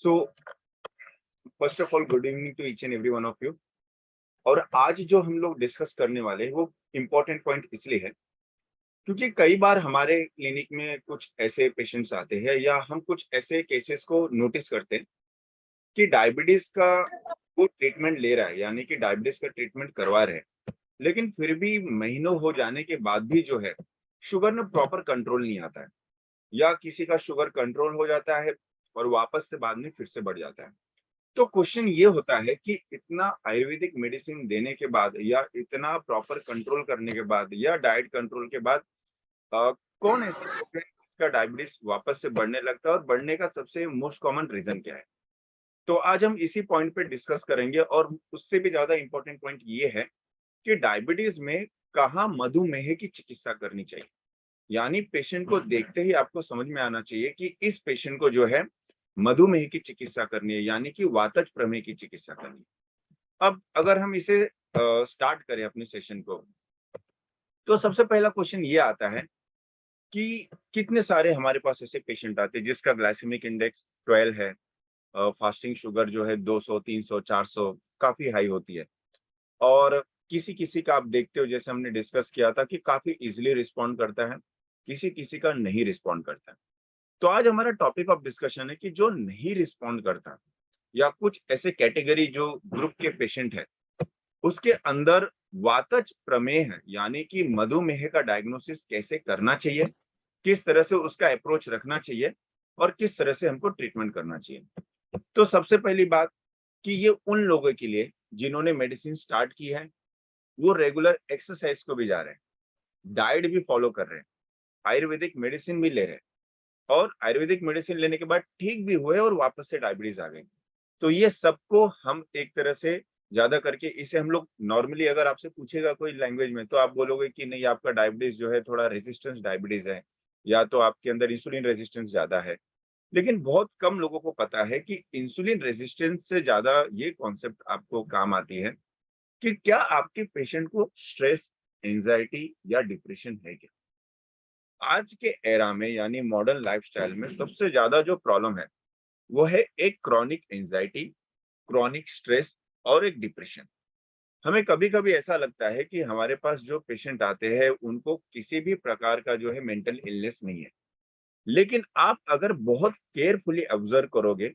So first of all good evening to each and every one of you. और आज जो हम लोग डिस्कस करने वाले हैं वो इम्पोर्टेंट पॉइंट इसलिए है क्योंकि कई बार हमारे क्लिनिक में कुछ ऐसे पेशेंट्स आते हैं या हम कुछ ऐसे केसेस को नोटिस करते हैं कि डायबिटीज का वो ट्रीटमेंट ले रहा है, यानी कि डायबिटीज का ट्रीटमेंट करवा रहे हैं, लेकिन फिर भी महीनों हो जाने के बाद भी जो है शुगर में प्रॉपर कंट्रोल नहीं आता है, या किसी का शुगर कंट्रोल हो जाता है और वापस से बाद में फिर से बढ़ जाता है। तो क्वेश्चन ये होता है कि इतना आयुर्वेदिक मेडिसिन देने के बाद या इतना प्रॉपर कंट्रोल करने के बाद या डाइट कंट्रोल के बाद कौन ऐसे लोग हैं जिसका डायबिटीज वापस से बढ़ने लगता है और बढ़ने का सबसे मोस्ट कॉमन रीजन क्या है। तो आज हम इसी पॉइंट पे डिस्कस करेंगे और उससे भी ज्यादा इंपॉर्टेंट पॉइंट ये है कि डायबिटीज में कहाँ मधुमेह की चिकित्सा करनी चाहिए। यानी पेशेंट को देखते ही आपको समझ में आना चाहिए कि इस पेशेंट को जो है मधुमेह की चिकित्सा करनी है, यानी कि वातज प्रमेह की चिकित्सा करनी है। अब अगर हम इसे स्टार्ट करें अपने सेशन को, तो सबसे पहला क्वेश्चन ये आता है कि कितने सारे हमारे पास ऐसे पेशेंट आते हैं जिसका ग्लाइसेमिक इंडेक्स 12 है, फास्टिंग शुगर जो है 200 300 400 काफी हाई होती है, और किसी किसी का आप देखते हो जैसे हमने डिस्कस किया था कि काफी इजीली रिस्पॉन्ड करता है, किसी किसी का नहीं रिस्पॉन्ड करता है। तो आज हमारा टॉपिक ऑफ डिस्कशन है कि जो नहीं रिस्पॉन्ड करता या कुछ ऐसे कैटेगरी जो ग्रुप के पेशेंट है उसके अंदर वातज प्रमेह यानी कि मधुमेह का डायग्नोसिस कैसे करना चाहिए, किस तरह से उसका अप्रोच रखना चाहिए और किस तरह से हमको ट्रीटमेंट करना चाहिए। तो सबसे पहली बात कि ये उन लोगों के लिए जिन्होंने मेडिसिन स्टार्ट की है, वो रेगुलर एक्सरसाइज को भी जा रहे हैं, डाइट भी फॉलो कर रहे हैं, आयुर्वेदिक मेडिसिन भी ले रहे हैं, और आयुर्वेदिक मेडिसिन लेने के बाद ठीक भी हुए और वापस से डायबिटीज आ गई। तो ये सबको हम एक तरह से ज्यादा करके इसे हम लोग नॉर्मली अगर आपसे पूछेगा कोई लैंग्वेज में तो आप बोलोगे कि नहीं, आपका डायबिटीज जो है थोड़ा रेजिस्टेंस डायबिटीज है, या तो आपके अंदर इंसुलिन रेजिस्टेंस ज्यादा है। लेकिन बहुत कम लोगों को पता है कि इंसुलिन रेजिस्टेंस से ज्यादा ये कॉन्सेप्ट आपको काम आती है कि क्या आपके पेशेंट को स्ट्रेस, एंजाइटी या डिप्रेशन है क्या। आज के एरा में यानी मॉडर्न लाइफस्टाइल में सबसे ज्यादा जो प्रॉब्लम है वो है एक क्रॉनिक एंजाइटी, क्रॉनिक स्ट्रेस और एक डिप्रेशन। हमें कभी कभी ऐसा लगता है कि हमारे पास जो पेशेंट आते हैं उनको किसी भी प्रकार का जो है मेंटल इलनेस नहीं है, लेकिन आप अगर बहुत केयरफुली ऑब्जर्व करोगे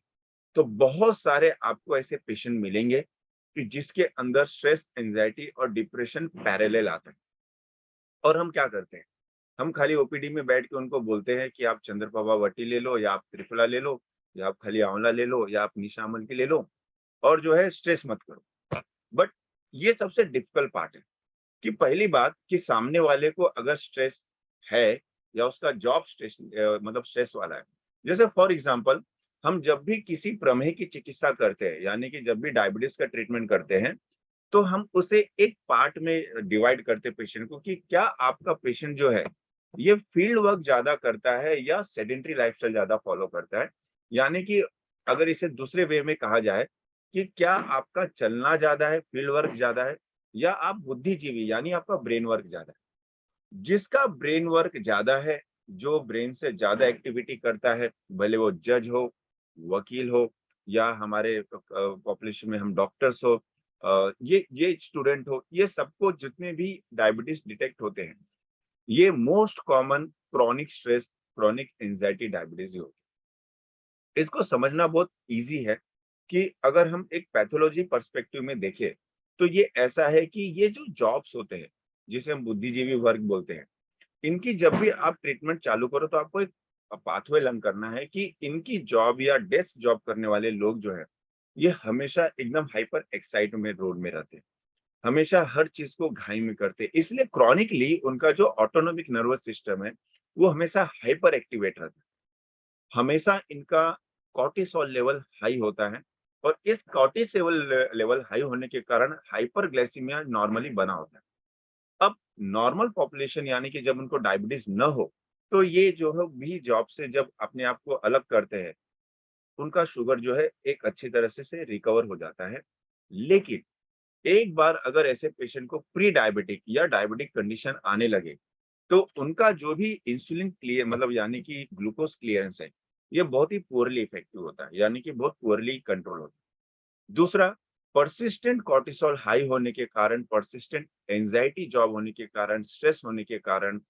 तो बहुत सारे आपको ऐसे पेशेंट मिलेंगे कि जिसके अंदर स्ट्रेस, एंजाइटी और डिप्रेशन पैरेलल आता है। और हम क्या करते हैं, हम खाली ओपीडी में बैठ के उनको बोलते हैं कि आप चंद्रप्रभा वटी ले लो, या आप त्रिफला ले लो, या आप खाली आंवला ले लो, या आप निशामल की ले लो, और जो है स्ट्रेस मत करो। बट ये सबसे डिफिकल्ट पार्ट है कि पहली बात कि सामने वाले को अगर स्ट्रेस है या उसका जॉब स्ट्रेस मतलब स्ट्रेस वाला है। जैसे फॉर एग्जांपल, हम जब भी किसी प्रमेह की चिकित्सा करते हैं, यानी कि जब भी डायबिटीज का ट्रीटमेंट करते हैं, तो हम उसे एक पार्ट में डिवाइड करते पेशेंट को कि क्या आपका पेशेंट जो है ये फील्ड वर्क ज्यादा करता है या सेडेंट्री लाइफस्टाइल ज्यादा फॉलो करता है। यानी कि अगर इसे दूसरे वे में कहा जाए कि क्या आपका चलना ज्यादा है, फील्ड वर्क ज्यादा है, या आप बुद्धिजीवी यानी आपका ब्रेन वर्क ज्यादा है। जिसका ब्रेन वर्क ज्यादा है, जो ब्रेन से ज्यादा एक्टिविटी करता है, भले वो जज हो, वकील हो, या हमारे पॉपुलेशन में हम डॉक्टर्स हो, ये स्टूडेंट हो, ये सबको जितने भी डायबिटीज डिटेक्ट होते हैं, ये most common chronic stress, chronic anxiety diabetes ही होती है। इसको समझना बहुत इजी है कि अगर हम एक पैथोलॉजी पर्सपेक्टिव में देखें तो ये ऐसा है कि ये जो जॉब्स होते हैं जिसे हम बुद्धिजीवी वर्ग बोलते हैं, इनकी जब भी आप ट्रीटमेंट चालू करो तो आपको एक पाथवे लर्न करना है कि इनकी जॉब या डेस्क जॉब करने वाले लोग जो है ये हमेशा एकदम हाइपर एक्साइटमेंट रोड में रहते हैं, हमेशा हर चीज को घाई में करते हैं, इसलिए क्रॉनिकली उनका जो ऑटोनोमिक नर्वस सिस्टम है वो हमेशा हाइपर एक्टिवेट रहता है। हमेशा इनका कॉर्टिसोल लेवल हाई होता है, और इस कॉर्टिसोल लेवल हाई होने के कारण हाइपरग्लाइसीमिया नॉर्मली बना होता है। अब नॉर्मल पॉपुलेशन यानी कि जब उनको डायबिटीज न हो तो ये जो है भी जॉब से जब अपने आप को अलग करते हैं, उनका शुगर जो है एक अच्छी तरह से रिकवर हो जाता है। लेकिन एक बार अगर ऐसे पेशेंट को प्री डायबिटिक या डायबिटिक कंडीशन आने लगे तो उनका जो भी इंसुलिन क्लियर मतलब यानी कि ग्लूकोज क्लियरेंस है ये बहुत ही पुअरली इफेक्टिव होता है, यानी कि बहुत पुअरली कंट्रोल होता है। दूसरा, परसिस्टेंट कॉर्टिसोल हाई होने के कारण, परसिस्टेंट एंजाइटी जॉब होने के कारण, स्ट्रेस होने के कारण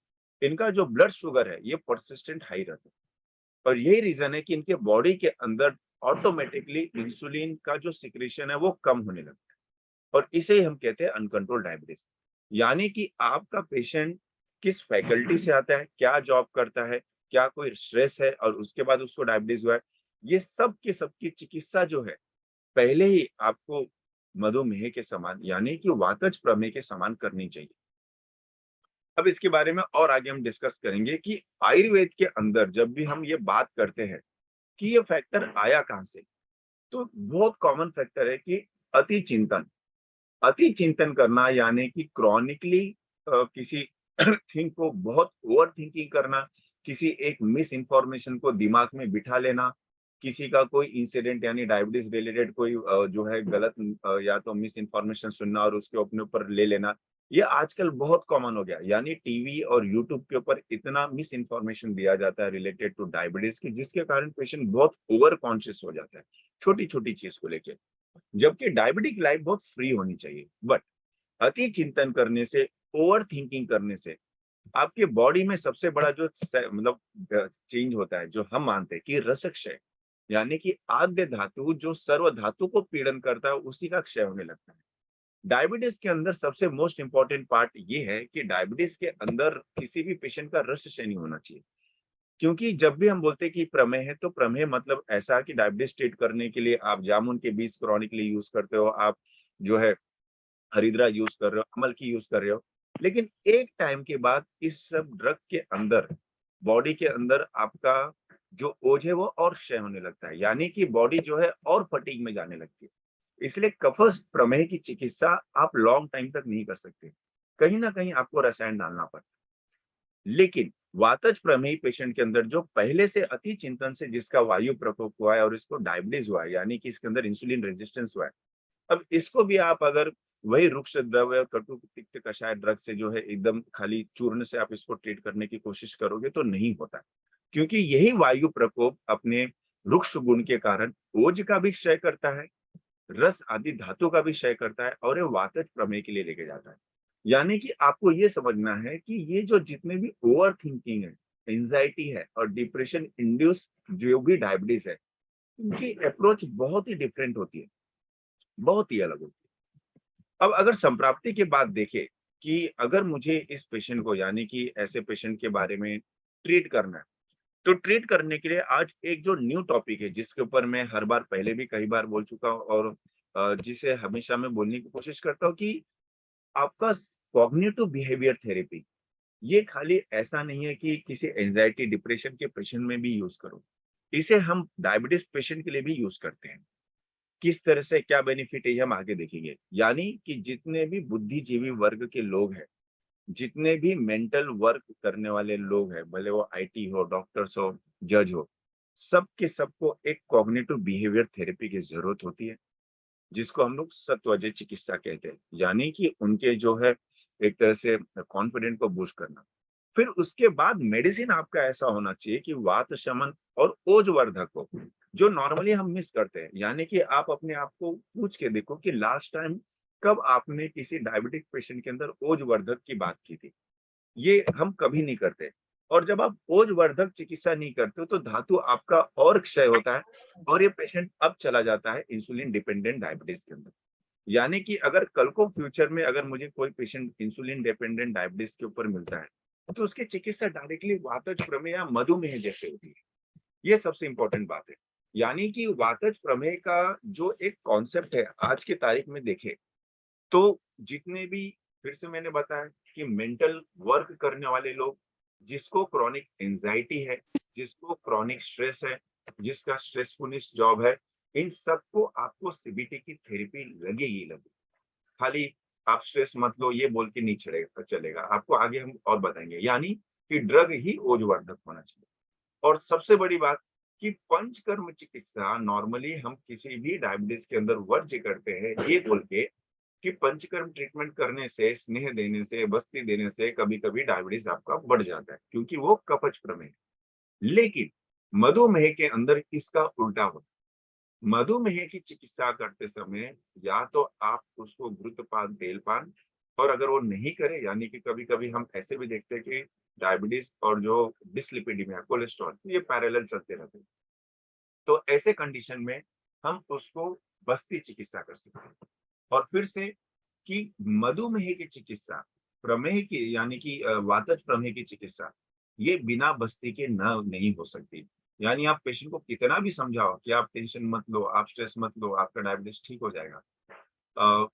इनका जो ब्लड शुगर है ये परसिस्टेंट हाई रहता है। और यही रीजन है कि इनके बॉडी के अंदर ऑटोमेटिकली इंसुलिन का जो सिक्रेशन है वो कम होने लगता है, और इसे ही हम कहते हैं अनकंट्रोल डायबिटीज। यानी कि आपका पेशेंट किस फैकल्टी से आता है, क्या जॉब करता है, क्या कोई स्ट्रेस है और उसके बाद उसको डायबिटीज हुआ है, ये सब की सबकी चिकित्सा जो है पहले ही आपको मधुमेह के समान, यानी कि वातज प्रमेह के समान करनी चाहिए। अब इसके बारे में और आगे हम डिस्कस करेंगे कि आयुर्वेद के अंदर जब भी हम ये बात करते हैं कि ये फैक्टर आया कहाँ से, तो बहुत कॉमन फैक्टर है कि अति चिंतन। अति चिंतन करना यानी कि क्रॉनिकली किसी थिंग को बहुत ओवर थिंकिंग करना, किसी एक मिस इन्फॉर्मेशन को दिमाग में बिठा लेना, किसी का कोई इंसिडेंट यानी डायबिटीज रिलेटेड कोई जो है गलत या तो मिस इन्फॉर्मेशन सुनना और उसके अपने ऊपर ले लेना, ये आजकल बहुत कॉमन हो गया। यानी टीवी और यूट्यूब के ऊपर इतना मिस इन्फॉर्मेशन दिया जाता है रिलेटेड टू डायबिटीज की, जिसके कारण पेशेंट बहुत ओवर कॉन्शियस हो जाता है छोटी छोटी चीज को लेके। जबकि डायबिटिक लाइफ बहुत फ्री होनी चाहिए, बट अति चिंतन करने से, ओवर थिंकिंग करने से आपके बॉडी में सबसे बड़ा जो मतलब चेंज होता है, जो हम मानते हैं कि रस क्षय, यानी कि आद्य धातु जो सर्व धातु को पीड़न करता है उसी का क्षय होने लगता है। डायबिटीज के अंदर सबसे मोस्ट इंपॉर्टेंट पार्ट ये है कि डायबिटीज के अंदर किसी भी पेशेंट का रस क्षय नहीं होना चाहिए। क्योंकि जब भी हम बोलते हैं कि प्रमेह है, तो प्रमेह मतलब ऐसा कि डायबिटीज ट्रीट करने के लिए आप जामुन के बीज क्रॉनिकली यूज करते हो, आप जो है हरिद्रा यूज कर रहे हो, अमल की यूज कर रहे हो। लेकिन एक टाइम के बाद इस सब ड्रग के अंदर, बॉडी के अंदर आपका जो ओज है वो और क्षय होने लगता है, यानी कि बॉडी जो है और फटीग में जाने लगती है। इसलिए कफस प्रमेह की चिकित्सा आप लॉन्ग टाइम तक नहीं कर सकते, कहीं ना कहीं आपको रसायन डालना पड़ता है। लेकिन वातज प्रमेही पेशेंट के अंदर जो पहले से अति चिंतन से जिसका वायु प्रकोप हुआ है और इसको डायबिटीज हुआ है, यानी कि इसके अंदर इंसुलिन रेजिस्टेंस हुआ है, अब इसको भी आप अगर वही रुक्ष द्रव्य कटु तिक्त कषाय ड्रग से जो है एकदम खाली चूर्ण से आप इसको ट्रीट करने की कोशिश करोगे तो नहीं होता। क्योंकि यही वायु प्रकोप अपने रुक्ष गुण के कारण ओज का भी क्षय करता है, रस आदि धातु का भी क्षय करता है और ये वातज प्रमेय के लिए लेके जाता है। यानी कि आपको ये समझना है कि ये जो जितने भी ओवर थिंकिंग है, एंजाइटी है और डिप्रेशन इंड्यूस जो भी डायबिटीज है, इनकी अप्रोच बहुत ही डिफरेंट होती है, बहुत ही अलग होती है। अब अगर संप्राप्ति के बाद देखें कि अगर मुझे इस पेशेंट को, यानी कि ऐसे पेशेंट के बारे में ट्रीट करना है, तो ट्रीट करने के लिए आज एक जो न्यू टॉपिक है जिसके ऊपर मैं हर बार पहले भी कई बार बोल चुका हूँ और जिसे हमेशा मैं बोलने की कोशिश करता हूँ कि आपका कॉग्निटिव बिहेवियर थेरेपी, ये खाली ऐसा नहीं है कि किसी एंजाइटी डिप्रेशन के पेशेंट में भी यूज करो, इसे हम डायबिटीज पेशेंट के लिए भी यूज करते हैं। किस तरह से क्या बेनिफिट है ये हम आगे देखेंगे। यानी कि जितने भी बुद्धिजीवी वर्ग के लोग हैं, जितने भी मेंटल वर्क करने वाले लोग हैं, भले वो आईटी हो, डॉक्टर्स हो, जज हो, सबके सबको एक कॉग्निटिव बिहेवियर थेरेपी की जरूरत होती है, जिसको हम लोग सत्वजय चिकित्सा कहते हैं। यानी कि उनके जो है एक तरह से कॉन्फिडेंट को बूस्ट करना। फिर उसके बाद मेडिसिन आपका ऐसा होना चाहिए कि वात शमन और ओजवर्धक हो, जो नॉर्मली हम मिस करते हैं। यानी कि आप अपने आप को पूछ के देखो कि लास्ट टाइम कब आपने किसी डायबिटिक पेशेंट के अंदर ओजवर्धक की बात की थी, ये हम कभी नहीं करते। और जब आप ओजवर्धक चिकित्सा नहीं करते हो तो धातु आपका और क्षय होता है और ये पेशेंट अब चला जाता है इंसुलिन डिपेंडेंट डायबिटीज के अंदर। यानी कि अगर कल को फ्यूचर में अगर मुझे कोई पेशेंट इंसुलिन डिपेंडेंट डायबिटीज के ऊपर मिलता है, तो उसकी चिकित्सा डायरेक्टली वातज प्रमेह या मधुमेह जैसे होती है। ये सबसे इंपॉर्टेंट बात है। यानी कि वातज प्रमेह का जो एक कॉन्सेप्ट है आज की तारीख में देखे, तो जितने भी, फिर से मैंने बताया कि मेंटल वर्क करने वाले लोग, जिसको क्रॉनिक एंजाइटी है, जिसको क्रॉनिक स्ट्रेस है, जिसका स्ट्रेसफुलनेस जॉब है, इन सबको आपको सीबीटी की थेरेपी लगेगी लगेगी। खाली आप स्ट्रेस मत लो ये बोल के नहीं चलेगा चलेगा, आपको आगे हम और बताएंगे। यानी कि ड्रग ही ओजवर्धक होना चाहिए। और सबसे बड़ी बात कि पंचकर्म चिकित्सा नॉर्मली हम किसी भी डायबिटीज के अंदर वर्ज्य करते हैं ये बोल के कि पंचकर्म ट्रीटमेंट करने से, स्नेह देने से, बस्ती देने से कभी कभी डायबिटीज आपका बढ़ जाता है, क्योंकि वो कपच प्रमेय है। लेकिन मधुमेह के अंदर इसका उल्टा होता है। मधुमेह की चिकित्सा करते समय या तो आप उसको घृतपान, तेलपान, और अगर वो नहीं करे, यानी कि कभी-कभी हम ऐसे भी देखते हैं कि डायबिटीज और जो डिसलिपिडीमिया, कोलेस्ट्रॉल, ये पैरेलल चलते रहते हैं। तो ऐसे कंडीशन में हम उसको बस्ती चिकित्सा कर सकते हैं। और फिर से कि मधुमेह की चिकित्सा, प्रमेह की यानी कि वातज प्रमेह की चिकित्सा, ये बिना बस्ती के न नहीं हो सकती। यानी आप पेशेंट को कितना भी समझाओ कि आप टेंशन मत लो, आप स्ट्रेस मत लो, आपका डायबिटीज ठीक हो जाएगा।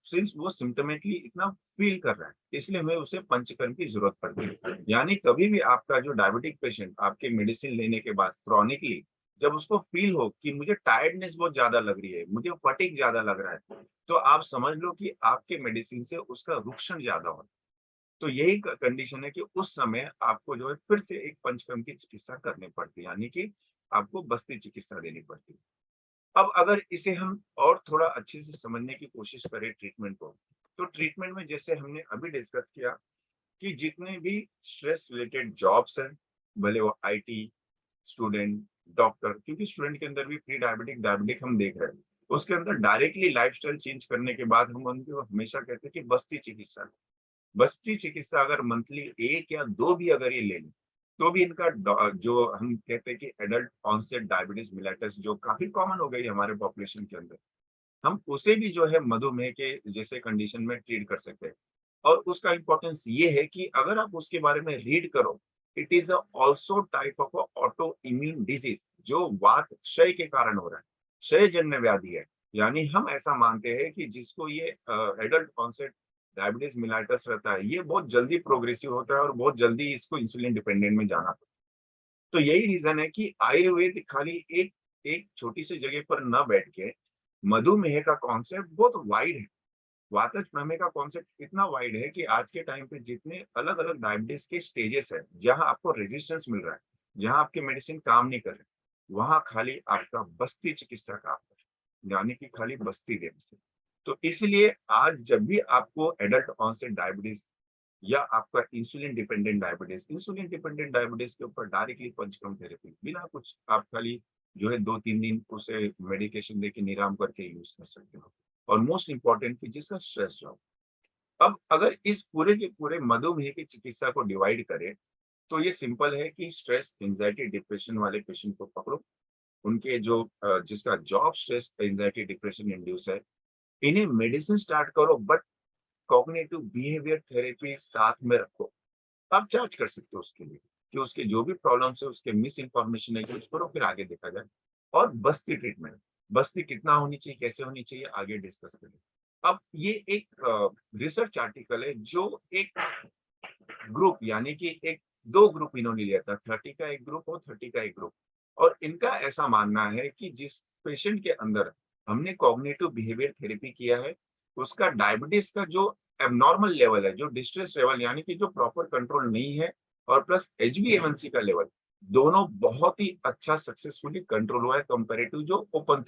सिंस वो सिम्प्टोमेटिकली इतना फील कर रहा है, इसलिए हमें उसे पंचकर्म की जरूरत पड़ती है। यानी कभी भी आपका जो डायबिटिक पेशेंट आपके मेडिसिन लेने के बाद क्रॉनिकली जब उसको फील हो कि मुझे टायर्डनेस बहुत ज्यादा लग रही है, मुझे फटीग ज्यादा लग रहा है, तो आप समझ लो कि आपके मेडिसिन से उसका रुक्षण ज्यादा हो। तो यही कंडीशन है कि उस समय आपको जो है फिर से एक पंचकर्म की चिकित्सा करनी पड़ती है, यानी कि आपको बस्ती चिकित्सा देनी पड़ती है। अब अगर इसे हम और थोड़ा अच्छे से समझने की कोशिश करें ट्रीटमेंट को, तो ट्रीटमेंट में जैसे हमने अभी डिस्कस किया कि जितने भी स्ट्रेस रिलेटेड जॉब्स हैं, भले वो आईटी, स्टूडेंट, डॉक्टर, क्योंकि स्टूडेंट के अंदर भी प्री डायबिटिक, डायबिटिक हम देख रहे हैं, उसके अंदर डायरेक्टली लाइफस्टाइल चेंज करने के बाद हम उनको हमेशा कहते हैं कि बस्ती चिकित्सा। बस्ती चिकित्सा अगर मंथली 1 या 2 भी अगर ये ले लें, तो भी इनका जो हम कहते हैं कि एडल्ट ऑनसेट डायबिटीज मिलेटस जो काफ़ी कॉमन हो गई है हमारे पॉपुलेशन के अंदर, हम उसे भी जो है मधुमेह के जैसे कंडीशन में ट्रीट कर सकते हैं। और उसका इम्पोर्टेंस ये है कि अगर आप उसके बारे में रीड करो, it is also type of auto immune disease जो वात क्षय के कारण हो रहा है, क्षयजन्य व्याधि है। यानी हम ऐसा मानते हैं कि जिसको ये एडल्ट ऑनसेट डायबिटीज मिलाइटस रहता है, ये बहुत जल्दी प्रोग्रेसिव होता है और बहुत जल्दी इसको इंसुलिन डिपेंडेंट में जाना पड़ता है। तो यही रीजन है कि आयुर्वेद खाली एक एक छोटी सी जगह पर न बैठ के मधुमेह का कॉन्सेप्ट बहुत वाइड है। वातज प्रमेह का कॉन्सेप्ट इतना वाइड है कि आज के टाइम पे जितने अलग अलग डायबिटीज के स्टेजेस है, जहां आपको रेजिस्टेंस मिल रहा है, जहां आपके मेडिसिन काम नहीं कर रहे, वहां खाली आपका बस्ती चिकित्सा काम कर रहा है, यानी कि खाली बस्ती देने से। तो इसलिए आज जब भी आपको एडल्ट ऑनसेट डायबिटीज या आपका इंसुलिन डिपेंडेंट डायबिटीज के ऊपर डायरेक्टली पंचकर्म थेरेपी बिना कुछ, आप खाली जो है 2-3 दिन उसे मेडिकेशन देके निराम करके यूज कर सकते हो। और मोस्ट इम्पोर्टेंट कि जिसका स्ट्रेस जो, अब अगर इस पूरे के पूरे मधुमेह की चिकित्सा को डिवाइड करें, तो ये सिंपल है कि स्ट्रेस, एंजाइटी, डिप्रेशन वाले पेशेंट को पकड़ो, उनके जो जिसका job stress, anxiety, depression induce है, इन्हें मेडिसिन स्टार्ट करो, बट कॉग्निटिव बिहेवियर थेरेपी साथ में रखो। आप चार्ज कर सकते हो उसके लिए कि उसके जो भी प्रॉब्लम्स है, उसके मिस इन्फॉर्मेशन है कि उसको करो, फिर आगे देखा जाए। और बस्ती ट्रीटमेंट, बस्ती कितना होनी चाहिए, कैसे होनी चाहिए, आगे डिस्कस करें। अब ये एक रिसर्च आर्टिकल है जो एक ग्रुप, यानी कि एक 2 ग्रुप इन्होंने लिया था, 30 का एक ग्रुप और 30 का एक ग्रुप। और इनका ऐसा मानना है कि जिस पेशेंट के अंदर हमने कॉग्निटिव बिहेवियर थेरेपी किया है, उसका डायबिटीज का जो एबनॉर्मल लेवल है, जो डिस्ट्रेस लेवल यानी कि जो प्रॉपर कंट्रोल नहीं है, और प्लस HbA1c का लेवल, दोनों बहुत ही अच्छा सक्सेसफुली कंट्रोल हुआ है कंपैरेटिव जो ओपन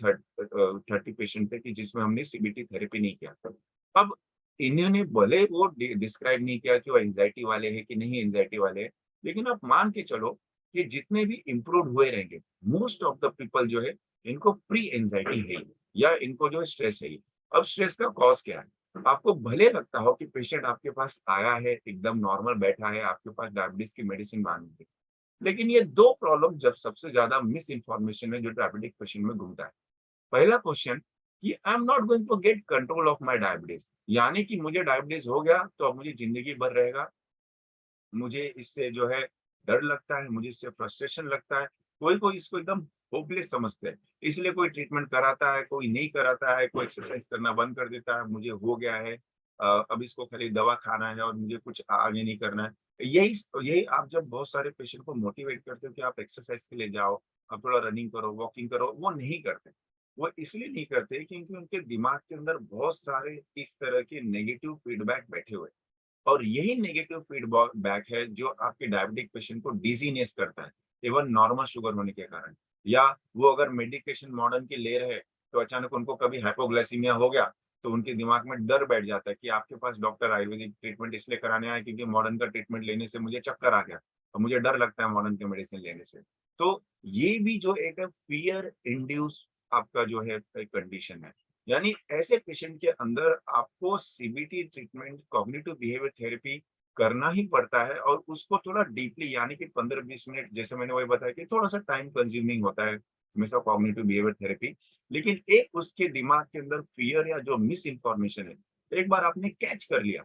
30 पेशेंट थे कि जिसमें हमने सीबीटी थेरेपी नहीं किया था। अब इन्होंने भले वो डिस्क्राइब नहीं किया कि वो एंजाइटी वाले हैं कि नहीं एंजाइटी वाले हैं, लेकिन आप मान के चलो कि जितने भी इम्प्रूव हुए रहेंगे, मोस्ट ऑफ द पीपल जो है इनको प्री एंजाइटी है ही, या इनको जो स्ट्रेस है ही। अब स्ट्रेस का कॉज क्या है? आपको भले लगता हो कि पेशेंट आपके पास आया है एकदम नॉर्मल बैठा है, आपके पास डायबिटीज की मेडिसिन मांगी है, लेकिन ये दो प्रॉब्लम जब सबसे ज्यादा मिस इन्फॉर्मेशन है जो डायबिटिक पेशेंट में घूमता है। पहला क्वेश्चन कि I am not going to get control of my diabetes, यानी कि मुझे डायबिटीज हो गया तो अब मुझे जिंदगी भर रहेगा, मुझे इससे जो है डर लगता है, मुझे इससे फ्रस्ट्रेशन लगता है। कोई कोई इसको एकदम होपलेस समझते हैं, इसलिए कोई ट्रीटमेंट कराता है, कोई नहीं कराता है, कोई एक्सरसाइज करना बंद कर देता है, मुझे हो गया है, अब इसको खाली दवा खाना है और मुझे कुछ आगे नहीं करना है। यही यही आप जब बहुत सारे पेशेंट को मोटिवेट करते हो कि आप एक्सरसाइज के लिए जाओ, आप थोड़ा रनिंग करो, वॉकिंग करो, वो नहीं करते। वो इसलिए नहीं करते क्योंकि उनके दिमाग के अंदर बहुत सारे इस तरह के नेगेटिव फीडबैक बैठे हुए हैं। और यही नेगेटिव फीडबैक है जो आपके डायबिटिक पेशेंट को डिजीनेस करता है, इवन नॉर्मल शुगर होने के कारण। या वो अगर मेडिकेशन मॉडर्न की ले रहे, तो अचानक उनको कभी हाइपोग्लाइसीमिया हो गया, तो उनके दिमाग में डर बैठ जाता है कि आपके पास डॉक्टर आयुर्वेदिक ट्रीटमेंट इसलिए कराने आए क्योंकि मॉडर्न का ट्रीटमेंट लेने से मुझे चक्कर आ गया। और मुझे डर लगता है मॉडर्न के मेडिसिन लेने से। तो ये भी जो एक फियर इंड्यूस आपका जो है कंडीशन है। यानी ऐसे पेशेंट के अंदर आपको CBT treatment, cognitive behaviour therapy करना ही पड़ता है, और उसको थोड़ा डीपली, यानी कि 15-20 मिनट, जैसे मैंने वही बताया कि थोड़ा सा टाइम कंज्यूमिंग होता है हमेशा कॉग्निटिव बिहेवियर थेरेपी। लेकिन एक उसके दिमाग के अंदर फियर या जो मिस इन्फॉर्मेशन है, एक बार आपने कैच कर लिया,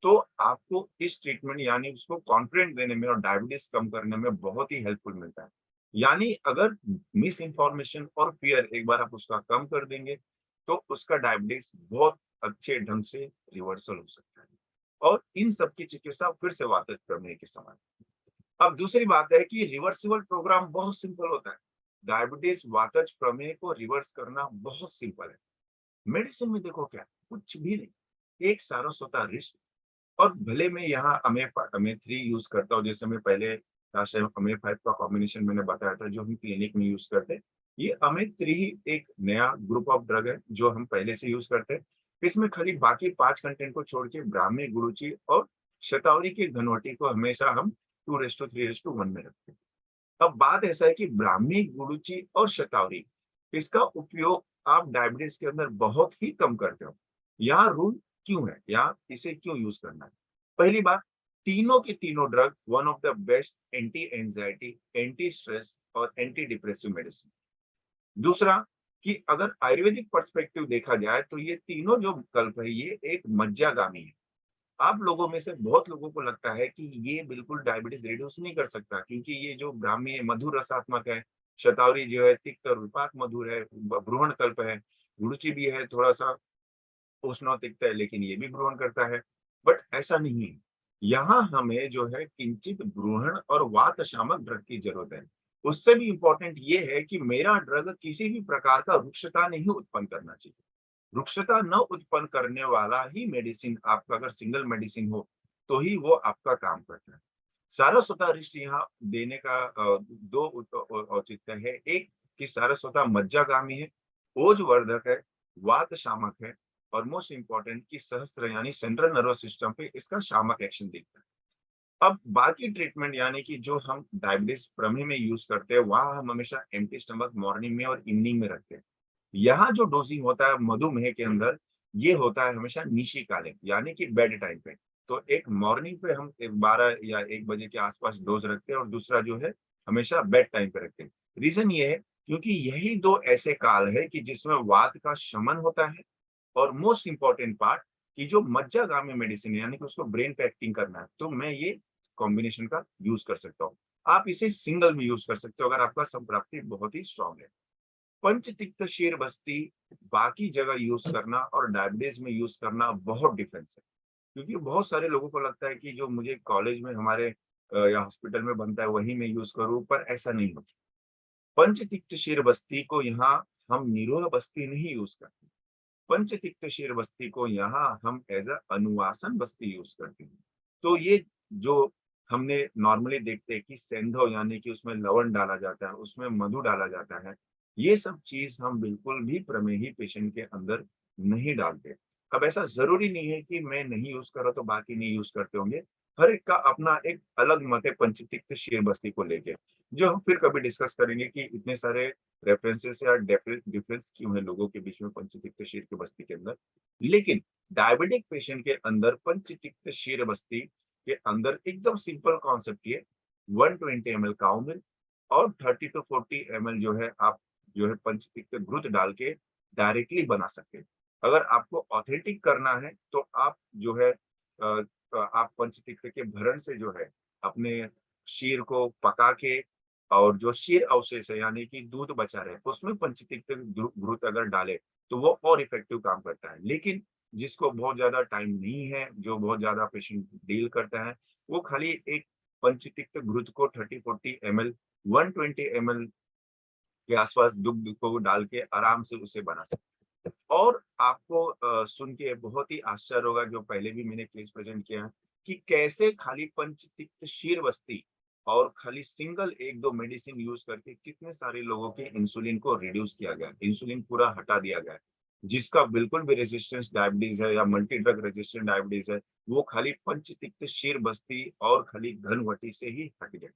तो आपको इस ट्रीटमेंट यानी उसको कॉन्फिडेंस देने में और डायबिटीज कम करने में बहुत ही हेल्पफुल मिलता है। यानी अगर मिस इन्फॉर्मेशन और फियर एक बार आप उसका कम कर देंगे, तो उसका डायबिटीज बहुत अच्छे ढंग से रिवर्सल हो सकता है, और इन सब की चिकित्सा फिर से वातज प्रमेह के समान। अब दूसरी बात है कि रिवर्सिबल प्रोग्राम बहुत सिंपल होता है। डायबिटीज वातज प्रमेह को रिवर्स करना बहुत सिंपल है। मेडिसिन में देखो क्या, कुछ भी नहीं, एक सारों रिस्ट, और भले मैं यहाँ अमे 3 यूज करता हूँ, जैसे मैं पहले अमे 5 का कॉम्बिनेशन मैंने बताया था जो हम क्लिनिक में यूज करते हैं। ये अमे 3 एक नया ग्रुप ऑफ ड्रग है जो हम पहले से यूज करते हैं। इसमें खाली बाकी 5 कंटेंट को छोड़ के ब्राह्मी, गुरुचि और शतावरी की घनवटी को हमेशा हम 2:3:1 में रखते हैं। अब बात ऐसा है कि ब्राह्मी, गुरुचि और शतावरी, इसका उपयोग आप डायबिटीज के अंदर बहुत ही कम करते हो। यहाँ रूल क्यों है या इसे क्यों यूज करना है? पहली बात, तीनों के तीनों drug one of the best anti anxiety, anti stress और एंटी डिप्रेसिव मेडिसिन। दूसरा, कि अगर आयुर्वेदिक पर्सपेक्टिव देखा जाए तो ये तीनों जो विकल्प है ये एक मज्जागामी है। आप लोगों में से बहुत लोगों को लगता है कि ये बिल्कुल डायबिटीज रिड्यूस नहीं कर सकता, क्योंकि ये जो ब्राह्मी है मधुर रसात्मक है, शतावरी जो है तिक्त और विपाक मधुर है, भ्रूण कल्प है, गुरुचि भी है थोड़ा सा उष्ण तिक्त है, लेकिन ये भी ग्रहण करता है। बट ऐसा नहीं है। यहाँ हमें जो है किंचित ब्रूहण और वात शामक ड्रग की जरूरत है। उससे भी इंपॉर्टेंट ये है कि मेरा ड्रग किसी भी प्रकार का रुक्षता नहीं उत्पन्न करना चाहिए। रुक्षता न उत्पन्न करने वाला ही मेडिसिन आपका, अगर सिंगल मेडिसिन हो तो ही वो आपका काम करता है। सारस्वता रिष्ट यहाँ देने का दो औचित्य है। एक, कि सारस्वता मज्जागामी है, ओजवर्धक है, वात शामक है, और मोस्ट इंपॉर्टेंट कि सहस्त्र यानी सेंट्रल नर्वस सिस्टम पे इसका शामक एक्शन दिखता है। अब बाकी ट्रीटमेंट यानी कि जो हम डायबिटीज प्रमेह में यूज करते हैं, वहां हम हमेशा एम्प्टी स्टमक मॉर्निंग में और इवनिंग में रखते हैं। यहाँ जो डोजिंग होता है मधुमेह के अंदर, ये होता है हमेशा निशिकालीन यानी कि बेड टाइम पे। तो एक मॉर्निंग पे हम 12 या 1 बजे के आसपास डोज रखते हैं, और दूसरा जो है हमेशा बेड टाइम पे रखते हैं। रीजन ये है क्योंकि यही 2 ऐसे काल है कि जिसमें वात का शमन होता है, और मोस्ट इंपॉर्टेंट पार्ट कि जो मज्जागामी मेडिसिन है यानी कि उसको ब्रेन पे एक्टिंग करना है, तो मैं ये कॉम्बिनेशन का यूज कर सकता हूँ। आप इसे सिंगल में यूज कर सकते हो अगर आपका संप्राप्ति बहुत ही स्ट्रांग है। पंचतिक्त क्षीर बस्ती बाकी जगह यूज करना और डायबिटीज में यूज करना बहुत डिफरेंस है। क्योंकि बहुत सारे लोगों को लगता है कि जो मुझे कॉलेज में हमारे या हॉस्पिटल में बनता है वही मैं यूज करूं, पर ऐसा नहीं होता। पंचतिक्त क्षीर बस्ती को यहाँ हम निरोध बस्ती नहीं यूज करते। पंचतिक्त क्षीर बस्ती को यहाँ हम एज अ अनुवासन बस्ती यूज करते हैं। तो ये जो हमने नॉर्मली देखते हैं कि सेंधव यानी कि उसमें लवण डाला जाता है, उसमें मधु डाला जाता है, ये सब चीज हम बिल्कुल भी प्रमेही पेशेंट के अंदर नहीं डालते। अब ऐसा जरूरी नहीं है कि मैं नहीं यूज कर रहा तो बाकी नहीं यूज करते होंगे। हर एक का अपना एक अलग मत है पंचतिक्त क्षीर बस्ती को लेके, जो हम फिर कभी डिस्कस करेंगे कि इतने सारे रेफरेंसेस या डिफरेंस क्यों है लोगों के बीच में पंचतिक्त क्षीर की बस्ती के अंदर। लेकिन डायबिटिक पेशेंट के अंदर पंचतिक्त क्षीर बस्ती के अंदर एकदम सिंपल कॉन्सेप्ट ये, 120 ml काउ मिल्क और 30 to 40 ml जो है आप जो है पंचतिक्त घृत डाल के डायरेक्टली बना सकते हैं। अगर आपको ऑथेंटिक करना है तो आप जो है आप पंचतिक्त के भरण से जो है अपने शीर को पका के, और जो शीर अवशेष है यानी कि दूध बचा रहे उसमें पंचतिक्त घृत अगर डाले तो वो और इफेक्टिव काम करता है। लेकिन जिसको बहुत ज्यादा टाइम नहीं है, जो बहुत ज्यादा पेशेंट डील करता है, वो खाली एक पंचतिक्त घृत को 30-40 ml 120 ml के आसपास दुग्ध को डाल के आराम से उसे बना सकते हैं। और आपको सुन के बहुत ही आश्चर्य होगा, जो पहले भी मैंने केस प्रेजेंट किया है, कि कैसे खाली पंचतिक्त क्षीर बस्ती और खाली सिंगल 1-2 मेडिसिन यूज करके कितने सारे लोगों के इंसुलिन को रिड्यूस किया गया, इंसुलिन पूरा हटा दिया गया। जिसका बिल्कुल भी रेजिस्टेंस डायबिटीज है या मल्टी ड्रग रेजिस्टेंट डायबिटीज है, वो खाली पंचतिक्त क्षीर बस्ती और खाली घनवटी से ही हट जाए।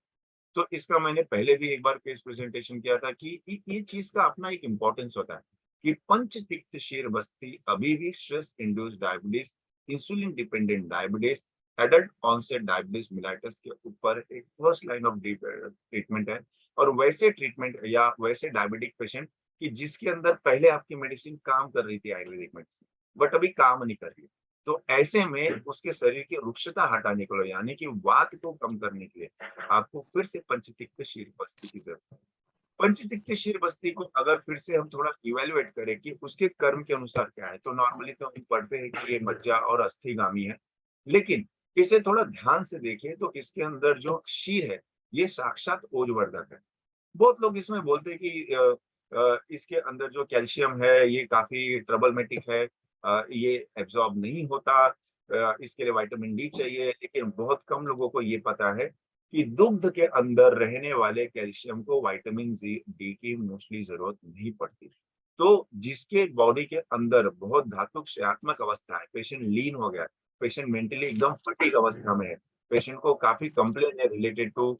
तो इसका मैंने पहले भी एक बार केस प्रेजेंटेशन किया था कि ये चीज का अपना एक इम्पोर्टेंस होता है कि पंचतिक्त क्षीर बस्ती अभी भी stress induced diabetes, insulin dependent diabetes, adult onset diabetes mellitus के ऊपर एक फर्स्ट लाइन ऑफ ट्रीटमेंट है। और वैसे ट्रीटमेंट या वैसे डायबिटिक पेशेंट कि जिसके अंदर पहले आपकी मेडिसिन काम कर रही थी आयुर्वेदिक मेडिसिन, बट अभी काम नहीं कर रही है, तो ऐसे में उसके शरीर की रुक्षता हटाने के लिए यानी कि वात को कम करने के लिए आपको फिर से पंचतिक्त क्षीर बस्ती की जरूरत है। पंचतिक्त क्षीर बस्ती को अगर फिर से हम थोड़ा इवेल्युएट करें कि उसके कर्म के अनुसार क्या है, तो नॉर्मली तो हम पढ़ते हैं कि ये मज्जा और अस्थिगामी है, लेकिन इसे थोड़ा ध्यान से देखें तो इसके अंदर जो क्षीर है, ये साक्षात ओजवर्धक है। बहुत लोग इसमें बोलते हैं कि इसके अंदर जो कैल्शियम है ये काफी ट्रबलमेटिक है, ये एब्जॉर्ब नहीं होता, इसके लिए विटामिन डी चाहिए, लेकिन बहुत कम लोगों को ये पता है कि दुग्ध के अंदर रहने वाले कैल्शियम को विटामिन डी की मोस्टली जरूरत नहीं पड़ती। तो जिसके बॉडी के अंदर बहुत धातु क्षयात्मक अवस्था है, पेशेंट लीन हो गया, पेशेंट मेंटली एकदम फटीग अवस्था में है, पेशेंट को काफी कंप्लेन है रिलेटेड टू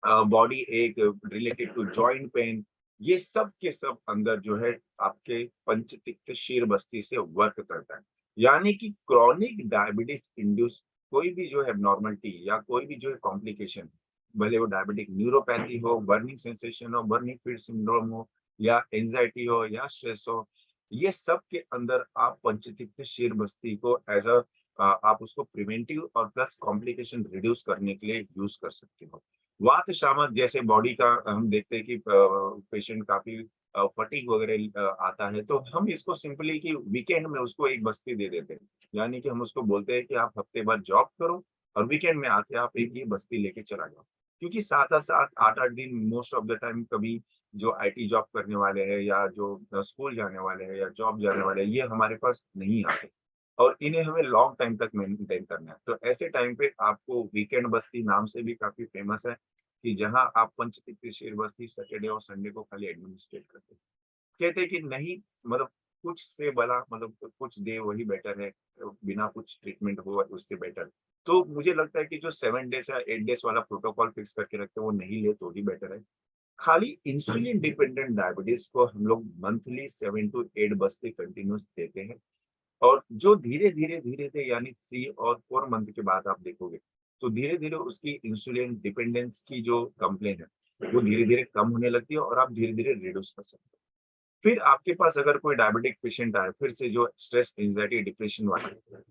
बॉडी एक, रिलेटेड टू जॉइंट पेन, ये सब के सब अंदर जो है आपके पंचतिक्त क्षीर बस्ती से वर्क करता है। यानी कि क्रॉनिक डायबिटीज इंड्यूस कोई भी जो है एबनॉर्मलिटी या कोई भी जो है कॉम्प्लिकेशन, भले वो डायबिटिक न्यूरोपैथी हो, बर्निंग सेंसेशन हो, बर्निंग फीट सिंड्रोम हो, या एंजाइटी हो, या स्ट्रेस हो, ये सब के अंदर आप पंचतिक्त क्षीर बस्ती को एज अ आप उसको प्रिवेंटिव और प्लस कॉम्प्लिकेशन रिड्यूस करने के लिए यूज कर सकते हो। वात शामक जैसे बॉडी का हम देखते हैं कि पेशेंट काफी फटीग वगैरह आता है, तो हम इसको सिंपली कि वीकेंड में उसको एक बस्ती दे देते हैं। यानी कि हम उसको बोलते हैं कि आप हफ्ते भर जॉब करो और वीकेंड में आके आप एक ये बस्ती लेके चला जाओ। क्योंकि 7 8 दिन मोस्ट ऑफ द टाइम कभी जो आईटी जॉब करने वाले हैं या जो स्कूल जाने वाले हैं या जॉब जाने वाले हैं, ये हमारे पास नहीं आते और इन्हें हमें लॉन्ग टाइम तक मेंटेन करना है। तो ऐसे टाइम पे आपको वीकेंड बस्ती नाम से भी काफी फेमस है कि जहां आप पंचतीर्थी शेर बस्ती सैटरडे और संडे को खाली एडमिनिस्ट्रेट करते हैं। कहते हैं कि नहीं, मतलब कुछ से भला, मतलब कुछ दे वही बेटर है, बिना कुछ ट्रीटमेंट हो उससे बेटर। तो मुझे लगता है कि जो 7 डेज या 8 डेज वाला प्रोटोकॉल फिक्स करके रखते हैं वो नहीं ले तो ही बेटर है। खाली इंसुलिन डिपेंडेंट डायबिटीज को हम लोग मंथली 7 to 8 बस्ते कंटिन्यूस देते हैं। और जो धीरे धीरे यानी 3 और 4 मंथ के बाद आप देखोगे, तो धीरे धीरे उसकी इंसुलिन डिपेंडेंस की जो कंप्लेन है वो धीरे धीरे कम होने लगती है और आप धीरे धीरे रिड्यूस कर सकते हो। फिर आपके पास अगर कोई डायबिटिक पेशेंट आए फिर से जो स्ट्रेस एंजाइटी डिप्रेशन वाला,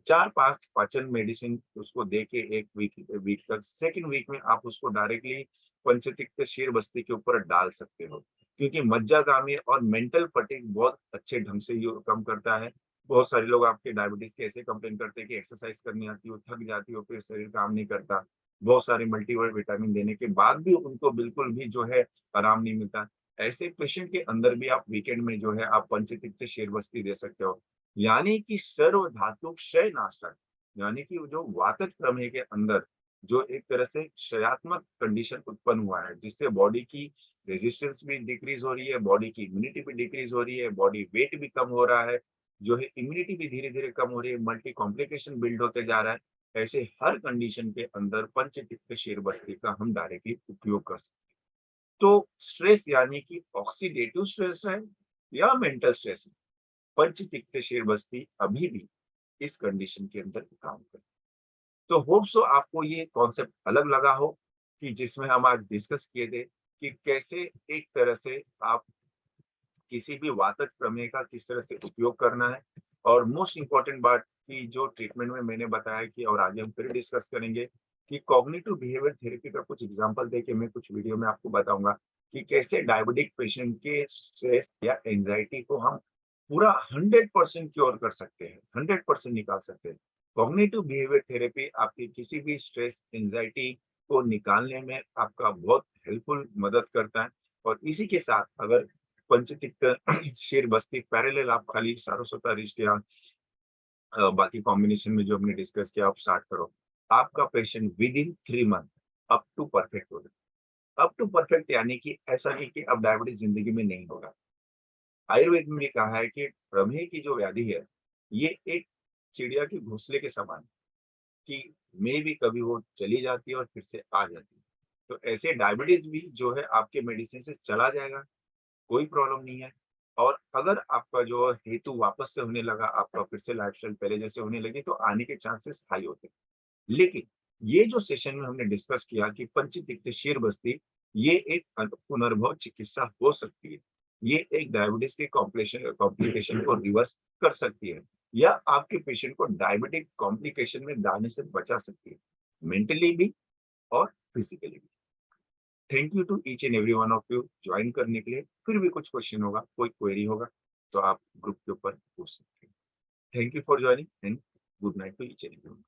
4 5 पाचन मेडिसिन उसको दे के एक वीक वीक तक, सेकेंड वीक में आप उसको डायरेक्टली पंचतिक्त शेर बस्ती के ऊपर डाल सकते हो। क्योंकि मज्जागामी और मेंटल फटीग बहुत अच्छे ढंग से ये कम करता है। बहुत सारे लोग आपके डायबिटीज के ऐसे कंप्लेन करते हैं कि एक्सरसाइज करनी आती हो, थक जाती हो, फिर शरीर काम नहीं करता, बहुत सारे मल्टीविटामिन देने के बाद भी उनको बिल्कुल भी जो है आराम नहीं मिलता। ऐसे पेशेंट के अंदर भी आप वीकेंड में जो है आप पंचतिक्त शेरबस्ती दे सकते हो। यानी कि सर्व धातु क्षय नाशक, यानी कि जो वातज प्रमेह के अंदर जो एक तरह से क्षयात्मक कंडीशन उत्पन्न हुआ है, जिससे बॉडी की रेजिस्टेंस भी डिक्रीज हो रही है, बॉडी की इम्यूनिटी भी डिक्रीज हो रही है, बॉडी वेट भी कम हो रहा है, जो है इम्यूनिटी भी धीरे धीरे कम हो रही है, मल्टी कॉम्प्लिकेशन बिल्ड होते जा रहा है। ऐसे हर कंडीशन के अंदर पंचतिक्त शेरबस्ती का हम डायरेक्टली उपयोग कर सकते हैं। तो स्ट्रेस यानी कि ऑक्सीडेटिव स्ट्रेस है या मेंटल स्ट्रेस है, पंचतिक्त शेरबस्ती अभी भी इस कंडीशन के अंदर काम करती है। तो होप सो आपको ये कॉन्सेप्ट अलग लगा हो कि जिसमें हम आज डिस्कस किए थे कि कैसे एक तरह से आप किसी भी वातज प्रमेय का किस तरह से उपयोग करना है। और मोस्ट इम्पोर्टेंट बात कि जो ट्रीटमेंट में मैंने बताया कि और आगे हम फिर डिस्कस करेंगे कि कॉग्निटिव बिहेवियर थेरेपी का कुछ एग्जांपल देके मैं कुछ वीडियो में आपको बताऊंगा कि कैसे डायबिटिक पेशेंट के स्ट्रेस या एंजाइटी को हम पूरा 100% क्योर कर सकते हैं, 100% निकाल सकते हैं। कॉग्निटिव बिहेवियर थेरेपी आपकी किसी भी स्ट्रेस एंजाइटी को निकालने में आपका बहुत हेल्पफुल मदद करता है। और इसी के साथ अगर पंचतिक्त शेर बस्ती पैरेलल आप खाली सारों रिश्ते या बाकी कॉम्बिनेशन में जो हमने डिस्कस किया आप स्टार्ट करो, आपका patient within 3 month up to perfect हो जाए। अप टू परफेक्ट यानी कि ऐसा नहीं कि अब डायबिटीज जिंदगी में नहीं होगा, आयुर्वेद में भी कहा है कि प्रमेह की जो व्याधि है, ये एक चिड़िया के घोंसले के समान है, कि में भी कभी वो चली जाती है और फिर से आ जाती है। तो ऐसे डायबिटीज भी जो है आपके मेडिसिन से चला जाएगा, कोई प्रॉब्लम नहीं है। और अगर आपका जो हेतु वापस से होने लगा, आपका फिर से लाइफ़स्टाइल पहले जैसे होने लगी, तो आने के चांसेस हाई होते हैं। लेकिन ये जो सेशन में हमने डिस्कस किया कि पंचतिक्त क्षीरबस्ती, ये एक पुनर्भव चिकित्सा हो सकती है। ये एक डायबिटीज के कॉम्प्लिकेशन को रिवर्स कर सकती है, या आपके पेशेंट को डायबिटिक कॉम्प्लिकेशन में जाने से बचा सकती है, मेंटली भी और फिजिकली भी। Thank you to each and every one of you join करने के लिए। फिर भी कुछ क्वेश्चन होगा, कोई क्वेरी होगा, तो आप ग्रुप के ऊपर पूछ सकते हैं। Thank you for joining and good night to each and every one.